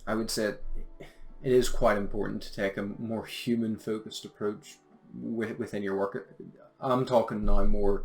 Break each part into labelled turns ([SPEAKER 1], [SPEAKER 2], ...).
[SPEAKER 1] I would say it is quite important to take a more human-focused approach within your work. I'm talking now more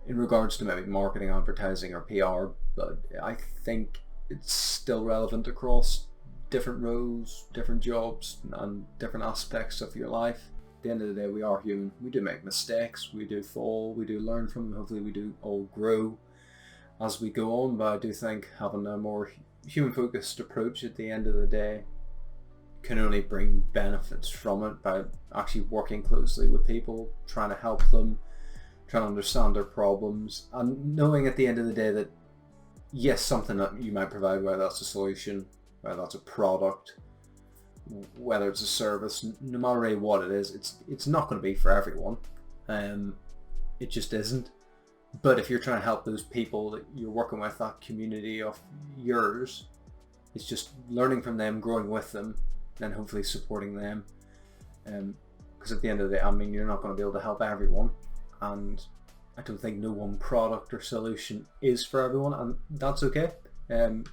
[SPEAKER 1] in regards to maybe marketing, advertising, or PR, but I think it's still relevant across different roles, different jobs, and different aspects of your life. At the end of the day, we are human. We do make mistakes, we do fall, we do learn from them. Hopefully we do all grow as we go on, but I do think having a more human-focused approach at the end of the day can only bring benefits from it by actually working closely with people, trying to help them, trying to understand their problems, and knowing at the end of the day that yes, something that you might provide, whether that's a solution, whether that's a product, whether it's a service, no matter really what it is, it's not going to be for everyone. It just isn't. But if you're trying to help those people that you're working with, that community of yours, it's just learning from them, growing with them, and hopefully supporting them. Because at the end of the day, I mean, you're not going to be able to help everyone, and I don't think no one product or solution is for everyone, and that's okay. I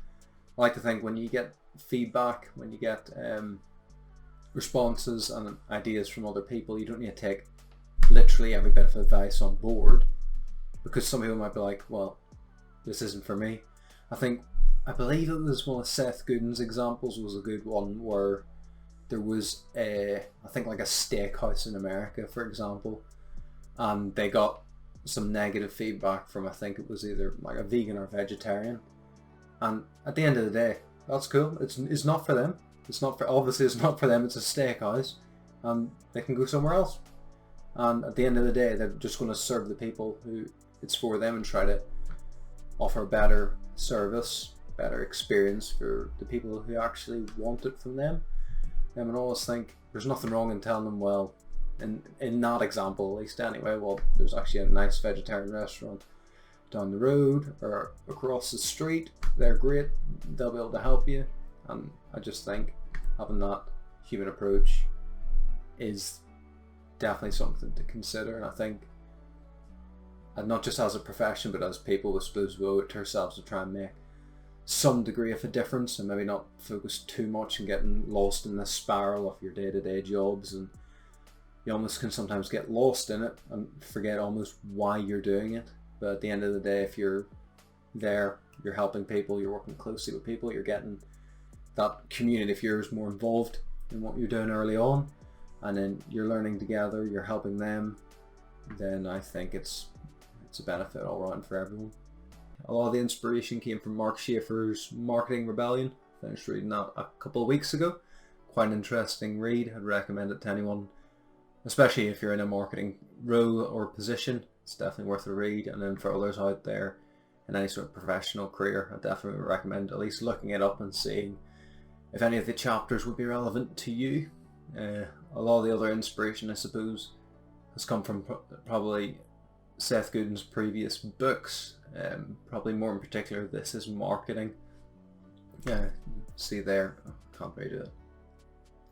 [SPEAKER 1] like to think when you get feedback, when you get responses and ideas from other people, you don't need to take literally every bit of advice on board, because some people might be like, well, this isn't for me. I believe it was one of Seth Godin's examples was a good one, where there was I think like a steakhouse in America, for example, and they got some negative feedback from, I think it was either like a vegan or vegetarian, and at the end of the day, that's cool. It's not for them. Obviously it's not for them. It's a steakhouse, and they can go somewhere else. And at the end of the day, they're just going to serve the people who it's for them and try to offer better service, better experience for the people who actually want it from them. And I always think there's nothing wrong in telling them, well, in that example at least anyway, well, there's actually a nice vegetarian restaurant down the road or across the street. They're great. They'll be able to help you. And I just think having that human approach is definitely something to consider. And I think, and not just as a profession, but as people, I suppose we owe it to ourselves to try and make some degree of a difference, and maybe not focus too much on getting lost in this spiral of your day-to-day jobs, and you almost can sometimes get lost in it and forget almost why you're doing it. But at the end of the day, if you're there, you're helping people, you're working closely with people, you're getting that community of yours more involved in what you're doing early on, and then you're learning together, you're helping them, then I think it's a benefit all around for everyone. A lot of the inspiration came from Mark Schaefer's Marketing Rebellion. Finished reading that a couple of weeks ago. Quite an interesting read. I'd recommend it to anyone, especially if you're in a marketing role or position. It's definitely worth a read. And then for others out there in any sort of professional career, I definitely recommend at least looking it up and seeing if any of the chapters would be relevant to you. A lot of the other inspiration, I suppose, has come from probably Seth Godin's previous books. Probably more in particular, This Is Marketing. Yeah, see there. Oh, can't read it.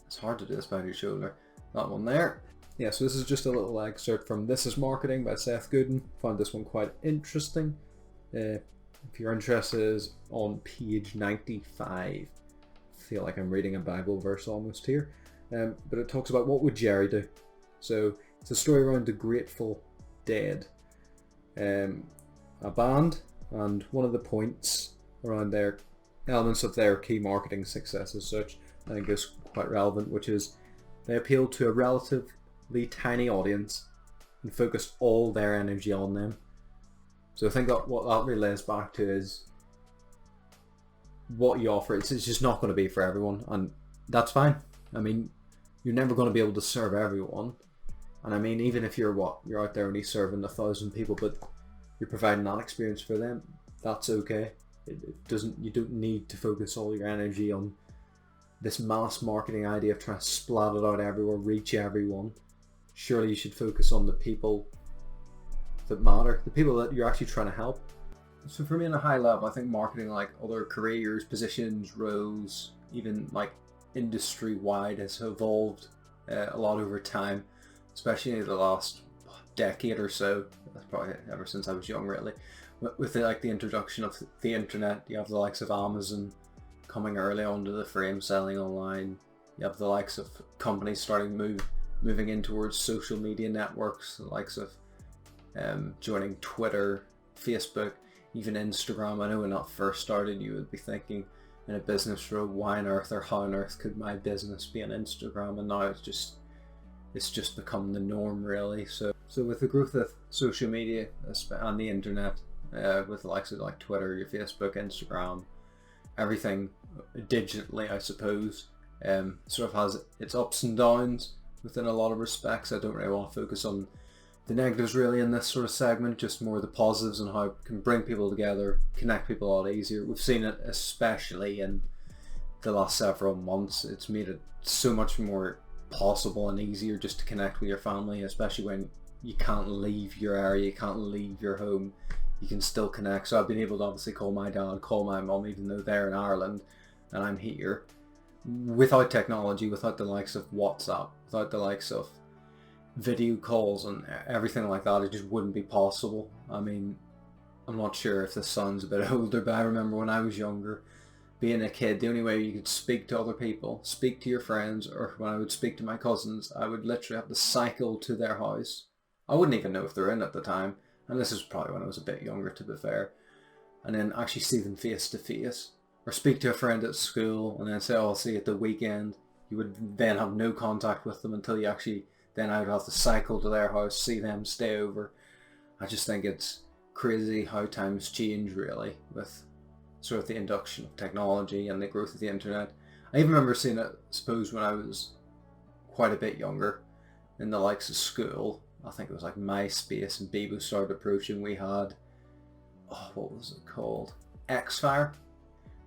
[SPEAKER 1] It's hard to do this behind your shoulder. That one there. Yeah, so this is just a little excerpt from This Is Marketing by Seth Godin. Found this one quite interesting. If you're interested, it's on page 95. I feel like I'm reading a Bible verse almost here. But it talks about what would Jerry do. So it's a story around the Grateful Dead. A band, and one of the points around their elements of their key marketing success as such, I think is quite relevant, which is they appealed to a relatively tiny audience and focused all their energy on them. So I think that what that relates back to is what you offer. It's just not going to be for everyone, and that's fine. I mean, you're never going to be able to serve everyone, and I mean, even if you're out there only serving 1,000 people, but you're providing that experience for them, that's okay. You don't need to focus all your energy on this mass marketing idea of trying to splat it out everywhere, reach everyone. Surely you should focus on the people that matter, the people that you're actually trying to help. So for me, on a high level, I think marketing, like other careers, positions, roles, even like industry-wide, has evolved a lot over time, especially in the last decade or so. That's probably ever since I was young, really. With the introduction of the internet, you have the likes of Amazon coming early onto the frame, selling online. You have the likes of companies starting moving in towards social media networks, the likes of joining Twitter, Facebook, even Instagram. I know when that first started, you would be thinking in a business road, why on earth or how on earth could my business be on Instagram? And now it's just become the norm, really. So with the growth of social media and the internet, with the likes of like Twitter, your Facebook, Instagram, everything digitally, I suppose, sort of has its ups and downs within a lot of respects. I don't really want to focus on the negatives really in this sort of segment, just more the positives and how it can bring people together, connect people a lot easier. We've seen it especially in the last several months. It's made it so much more possible and easier just to connect with your family, especially when you can't leave your area, you can't leave your home. You can still connect. So I've been able to obviously call my dad, call my mum, even though they're in Ireland and I'm here. Without technology, without the likes of WhatsApp, without the likes of video calls and everything like that, it just wouldn't be possible. I mean, I'm not sure if this sounds a bit older, but I remember when I was younger, being a kid, the only way you could speak to other people, speak to your friends, or when I would speak to my cousins, I would literally have to cycle to their house. I wouldn't even know if they're in at the time, and this is probably when I was a bit younger, to be fair, and then actually see them face to face, or speak to a friend at school and then say, oh, I'll see you at the weekend. You would then have no contact with them until you actually, then I would have to cycle to their house, see them, stay over. I just think it's crazy how times change, really, with sort of the induction of technology and the growth of the internet. I even remember seeing it, I suppose, when I was quite a bit younger, in the likes of school. I think it was like MySpace and Bebo started approaching. We had, what was it called? Xfire,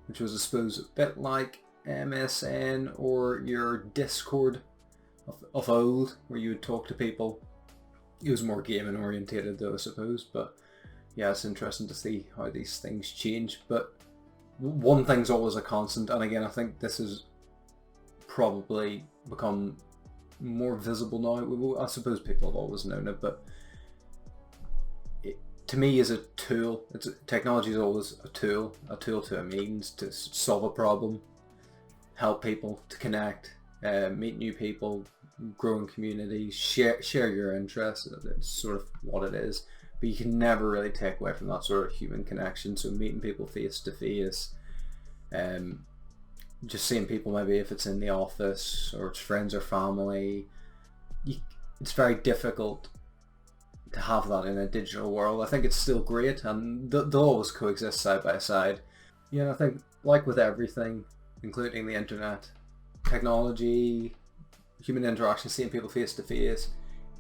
[SPEAKER 1] which was, I suppose, a bit like MSN or your Discord of old, where you would talk to people. It was more gaming orientated though, I suppose, but yeah, it's interesting to see how these things change. But one thing's always a constant, and again, I think this has probably become more visible now. I suppose people have always known it, but it, to me, is a tool. Technology is always a tool to a means to solve a problem, help people to connect, meet new people, grow in communities, share your interests. It's sort of what it is. But you can never really take away from that sort of human connection. So meeting people face to face, just seeing people, maybe if it's in the office or it's friends or family, it's very difficult to have that in a digital world. I think it's still great, and they'll always coexist side by side. Yeah, I think, like with everything, including the internet, technology, human interaction, seeing people face to face,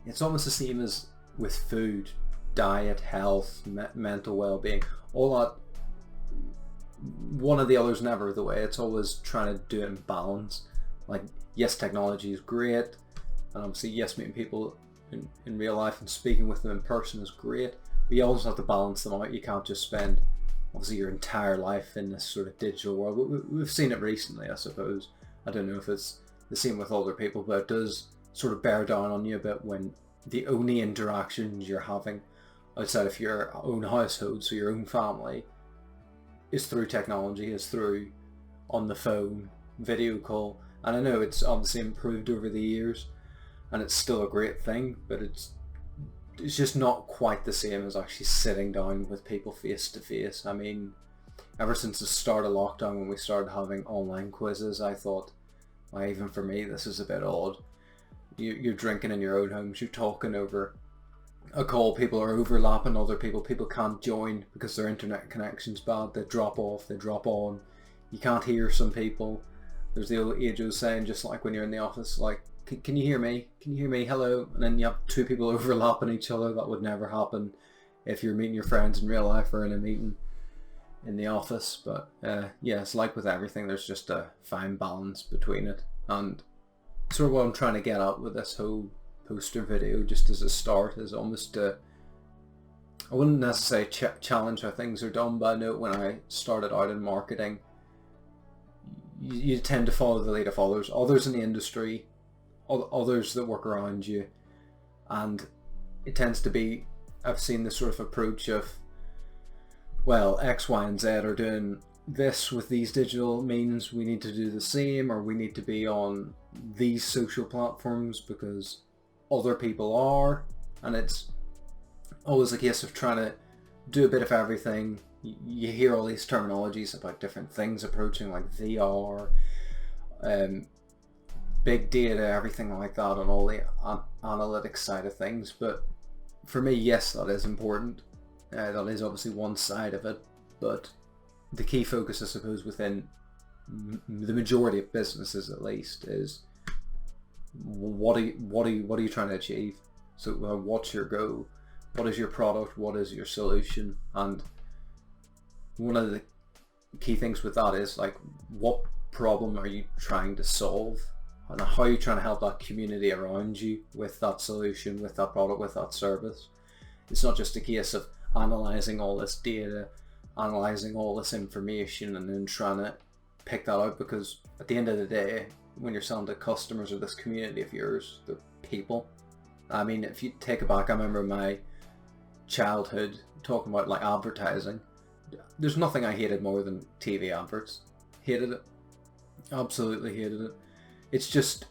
[SPEAKER 1] it's almost the same as with food, diet, health, mental well-being, all that. One or the other's never the way. It's always trying to do it in balance. Like, yes, technology is great, and obviously yes, meeting people in real life and speaking with them in person is great, but you also have to balance them out. You can't just spend obviously your entire life in this sort of digital world. We've seen it recently, I suppose. I don't know if it's the same with other people, but it does sort of bear down on you a bit when the only interactions you're having outside of your own household, so your own family, is through technology, is through on the phone, video call. And I know it's obviously improved over the years and it's still a great thing, but it's just not quite the same as actually sitting down with people face to face. I mean, ever since the start of lockdown, when we started having online quizzes, I thought, well, even for me, this is a bit odd. You're drinking in your own homes, you're talking over a call, people are overlapping other people can't join because their internet connection's bad, they drop off, they drop on, you can't hear some people. There's the old age saying, just like when you're in the office, like, can you hear me? Can you hear me? Hello? And then you have two people overlapping each other. That would never happen if you're meeting your friends in real life or in a meeting in the office. But yeah, it's like with everything, there's just a fine balance between it. And sort of what I'm trying to get at with this whole poster video, just as a start, is almost to, I wouldn't necessarily challenge how things are done, but I know when I started out in marketing, you tend to follow the lead of others in the industry, others that work around you, and it tends to be, I've seen this sort of approach of, well, X, Y and Z are doing this with these digital means, we need to do the same, or we need to be on these social platforms because other people are, and it's always a case of trying to do a bit of everything. You hear all these terminologies about different things approaching, like VR, big data, everything like that, on all the analytics side of things. But for me, yes, that is important. That is obviously one side of it, but the key focus, I suppose, within the majority of businesses, at least, is what are you trying to achieve? So, what's your goal? What is your product? What is your solution? And one of the key things with that is, like, what problem are you trying to solve, and how are you trying to help that community around you with that solution, with that product, with that service. It's not just a case of analysing all this data, analysing all this information, and then trying to pick that out, because at the end of the day, when you're selling to customers or this community of yours, the people, I mean, if you take it back, I remember my childhood talking about, like, advertising. There's nothing I hated more than TV adverts. Hated it. Absolutely hated it. It's just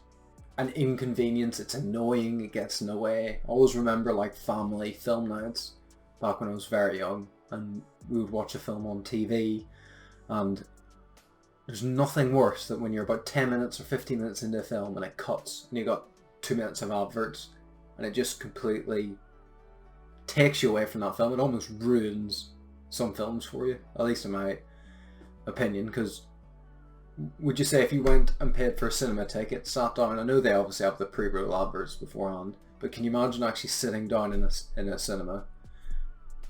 [SPEAKER 1] an inconvenience. It's annoying. It gets in the way. I always remember, like, family film nights back when I was very young, and we would watch a film on TV, and there's nothing worse than when you're about 10 minutes or 15 minutes into a film and it cuts and you got 2 minutes of adverts, and it just completely takes you away from that film. It almost ruins some films for you, at least in my opinion, because would you say if you went and paid for a cinema ticket, sat down, I know they obviously have the pre-roll adverts beforehand, but can you imagine actually sitting down in a cinema,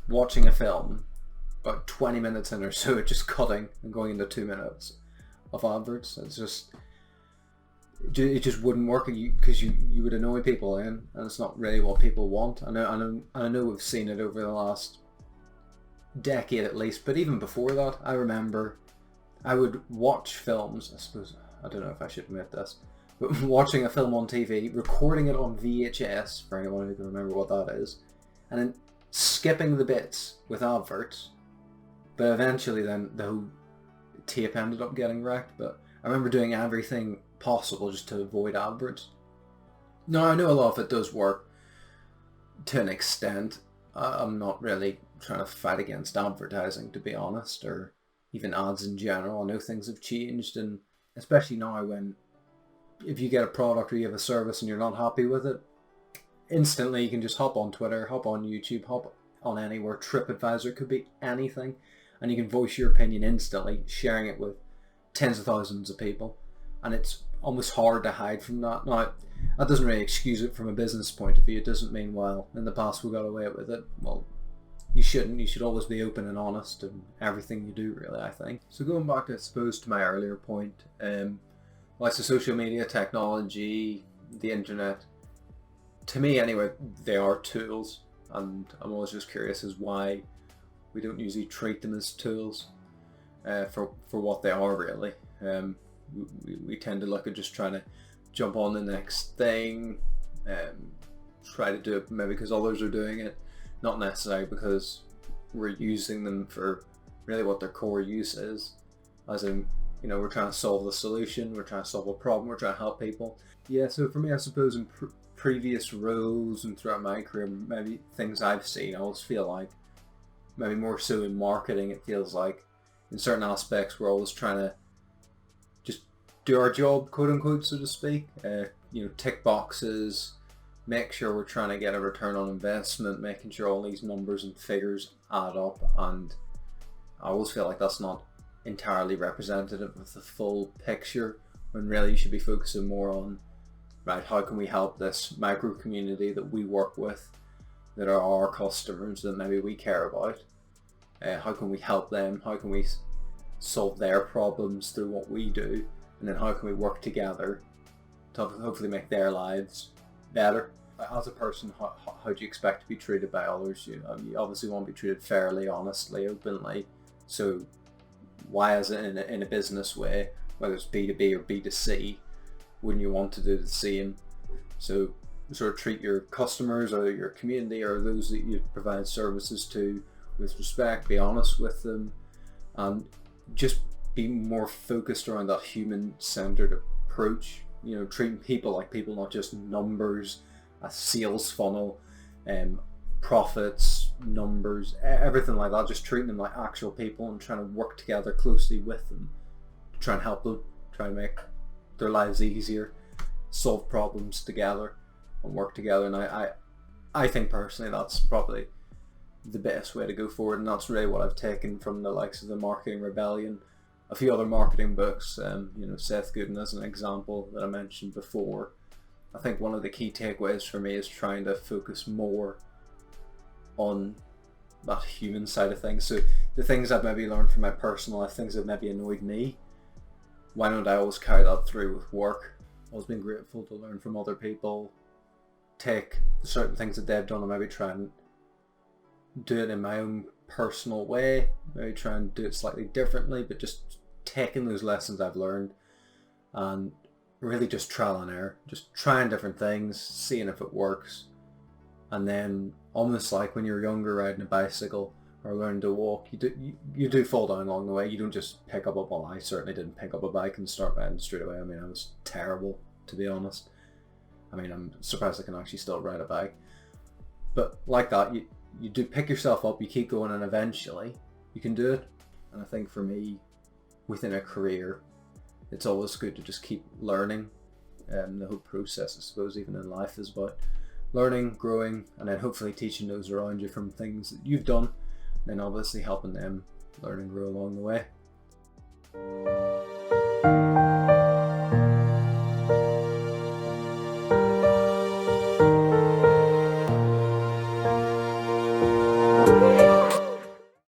[SPEAKER 1] watching a film, about 20 minutes in or so, just cutting and going into 2 minutes of adverts? It's just, it just wouldn't work, because you would annoy people then, and it's not really what people want. I know we've seen it over the last decade at least, but even before that, I remember I would watch films, I suppose, I don't know if I should admit this, but watching a film on TV, recording it on VHS, for anyone who can remember what that is, and then skipping the bits with adverts, but eventually then the whole tape ended up getting wrecked. But I remember doing everything possible just to avoid adverts. Now, I know a lot of it does work to an extent. I'm not really trying to fight against advertising, to be honest, or even ads in general. I know things have changed, and especially now, when if you get a product or you have a service and you're not happy with it, instantly you can just hop on Twitter, hop on YouTube, hop on anywhere, TripAdvisor, could be anything, and you can voice your opinion instantly, sharing it with tens of thousands of people, and it's almost hard to hide from that. Now, that doesn't really excuse it from a business point of view. It doesn't mean, well, in the past we got away with it. Well, you shouldn't. You should always be open and honest in everything you do, really, I think. So going back, I suppose, to my earlier point, like the social media, technology, the internet, to me anyway, they are tools, and I'm always just curious as why we don't usually treat them as tools for what they are, really. We tend to look at just trying to jump on the next thing, try to do it maybe because others are doing it, not necessarily because we're using them for really what their core use is, as in, you know, we're trying to solve the solution, we're trying to solve a problem, we're trying to help people. Yeah, so for me, I suppose in previous roles and throughout my career, maybe things I've seen, I always feel like, maybe more so in marketing, it feels like in certain aspects we're always trying to just do our job, quote unquote, so to speak, you know, tick boxes, make sure we're trying to get a return on investment, making sure all these numbers and figures add up, and I always feel like that's not entirely representative of the full picture, when really you should be focusing more on, right, how can we help this micro community that we work with, that are our customers, that maybe we care about, how can we help them, how can we solve their problems through what we do, and then how can we work together to hopefully make their lives better. As a person, how do you expect to be treated by others? You obviously want to be treated fairly, honestly, openly, so why is it in a business way, whether it's B2B or B2C, wouldn't you want to do the same? So sort of treat your customers or your community or those that you provide services to with respect, be honest with them, and just be more focused around that human-centered approach. You know, treating people like people, not just numbers, a sales funnel, profits, numbers, everything like that. Just treating them like actual people and trying to work together closely with them to try and help them, try and make their lives easier, solve problems together and work together. And I think personally that's probably the best way to go forward, and that's really what I've taken from the likes of The Marketing Rebellion, a few other marketing books, you know, Seth Godin as an example that I mentioned before. I think one of the key takeaways for me is trying to focus more on that human side of things. So the things I've maybe learned from my personal life, things that maybe annoyed me, why don't I always carry that through with work? Always been grateful to learn from other people, take certain things that they've done and maybe try and do it in my own personal way, maybe try and do it slightly differently, but just taking those lessons I've learned and really just trial and error, just trying different things, seeing if it works. And then almost like when you're younger riding a bicycle or learning to walk, you do fall down along the way. You don't just pick up a bike. I certainly didn't pick up a bike and start riding straight away. I mean, I was terrible, to be honest. I mean, I'm surprised I can actually still ride a bike. But like that, you do pick yourself up, you keep going, and eventually you can do it. And I think for me, within a career, it's always good to just keep learning. The whole process, I suppose, even in life, is about learning, growing, and then hopefully teaching those around you from things that you've done, and then obviously helping them learn and grow along the way.